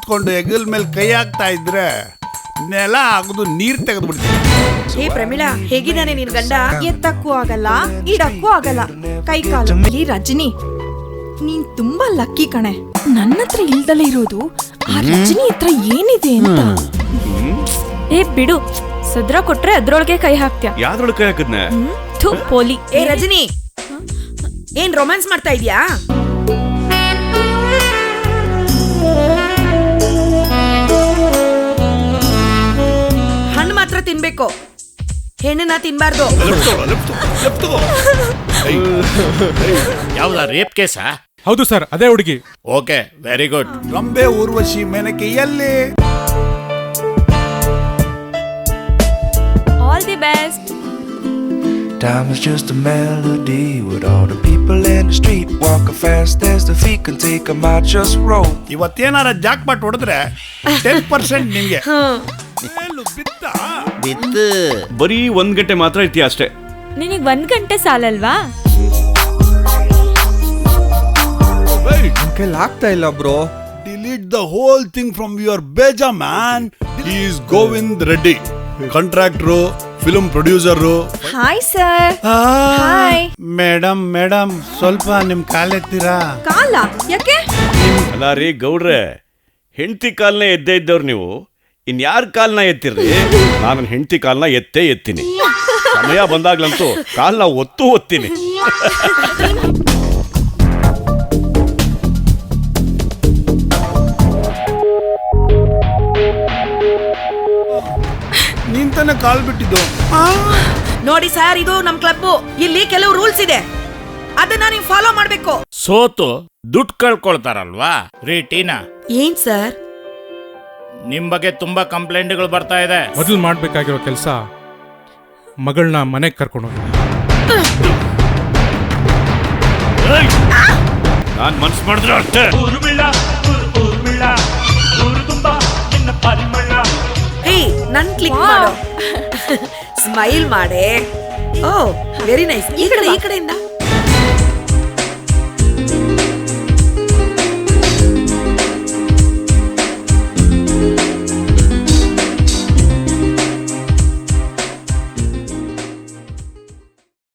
ನಿಂತ್ಕೊಂಡು ಹೆಗಲ್ ಮೇಲೆ ಕೈ ಹಾಕ್ತಾ ಇದ್ರೆ ನೆಲ ಆಗುದು ನೀರ್ ತೆಗೆದು ಬಿಡ್ತೀನಿ. ಹೇ ಪ್ರಮೀಳಾ, ಹೇಗಿದ್ದಾನೆ ನಿನ್ ಗಂಡ? ಎತ್ತಕ್ಕೂ ಆಗಲ್ಲ, ಇಡಕ್ಕೂ ಆಗಲ್ಲ, ಕೈ ಕಾಲು. ರಜನಿ, ನೀನ್ ತುಂಬಾ ಲಕ್ಕಿ ಕಣೆ. ನನ್ನ ಹತ್ರ ಇಲ್ದಲೇ ಇರೋದು ಆ ರಜನಿ ಹತ್ರ ಏನಿದೆ ಅಂತ. ಏ ಬಿಡು, ಸದ್ರ ಕೊಟ್ರೆ ಅದ್ರೊಳಗೆ ಕೈ ಹಾಕ್ತ್ಯಾ. ಯಾವ್ದ್ರೊಳಗೆ ಕೈ ಹಾಕದ್ನ? ಪೋಲಿ. ಏ ರಜನಿ, ಏನ್ ರೊಮ್ಯಾನ್ಸ್ ಮಾಡ್ತಾ ಇದ್ಯಾ? ಹಣ್ಣು ಮಾತ್ರ ತಿನ್ಬೇಕು, ಹೆಣ್ಣನ್ನ ತಿನ್ಬಾರ್ದು. ಯಾವ್ದ ರೇಪ್ ಕೇಸಾ? ಹೌದು ಸರ್, ಅದೇ ಹುಡುಗಿ. Okay, very good. Rambha Urvashi Menaka ಎಲ್ಲಿ? All the best. Time is just a melody with all the people in the street walking fast as the feet can take them out, just roll. ಇವತ್ತೇನಾರ jackpot ಹೊಡೆದ್ರೆ 10% ನಿಮ್ಗೆ. ಬಿತ್ತು ಬರೀ 1 ಗಂಟೆ ಮಾತ್ರ ಇರ್ತೀಯ ಅಷ್ಟೇ. ನಿನಗ್ 1 ಗಂಟೆ ಸಾಲಲ್ವಾ? ಆಗ್ತಾ ಇಲ್ಲ bro. Delete the whole thing from your beja man. He is Govind Reddy, contractor, film producer. Hi sir. Hi madam ಸ್ವಲ್ಪ ನಿಮ್ ಕಾಲೆತ್ತೀರಾ? ಕಾಲ ಯಾಕೆ? ಅಲ್ಲ ರೀ ಗೌಡ್ರೆ, ಹೆಂಡತಿ ಕಾಲ್ನ ಎದ್ದೇ ಇದ್ದವ್ರು ನೀವು, ಇನ್ಯಾರ ಕಾಲ್ನ ಎತ್ತಿರ್ರಿ? ನಾನು ಹೆಂಡತಿ ಕಾಲ್ನ ಎತ್ತೇ ಎತ್ತೀನಿ. ಸಮಯ ಬಂದಾಗ್ಲಂತೂ ಕಾಲ್ನ ಒತ್ತೀನಿ. ನಿಂತಾನೆ ಕಾಲ್ ಬಿಟ್ಟಿದ್ದು. ನೋಡಿ ಸರ್, ಇದು ನಮ್ ಕ್ಲಬ್. ಇಲ್ಲಿ ಕೆಲವು ರೂಲ್ಸ್ ಇದೆ, ಅದನ್ನ ನೀವು ಫಾಲೋ ಮಾಡ್ಬೇಕು. ಸೋತು ದುಡ್ಡು ಕಳ್ಕೊಳ್ತಾರಲ್ವಾ ರೀ ಟೀನಾ? ಏನ್ ಸರ್? ನಿಮ್ ಬಗ್ಗೆ ತುಂಬಾ ಕಂಪ್ಲೇಂಟ್ಗಳು ಬರ್ತಾ ಇದೆ. ಮೊದಲು ಮಾಡ್ಬೇಕಾಗಿರೋ ಕೆಲಸ ಮಗಳನ್ನ ಮನೆಗೆ ಕರ್ಕೊಂಡು ಹೋಗಿ. ನಾನ್ ಮನ್ಸು ಮಾಡಿದ್ರೆ ಅಷ್ಟೇ. ಹೇ, ನನ್ ಕ್ಲಿಕ್ ಮಾಡು, ಸ್ಮೈಲ್ ಮಾಡೆ. ಓ ವೆರಿ ನೈಸ್. ಈ ಕಡೆಯಿಂದ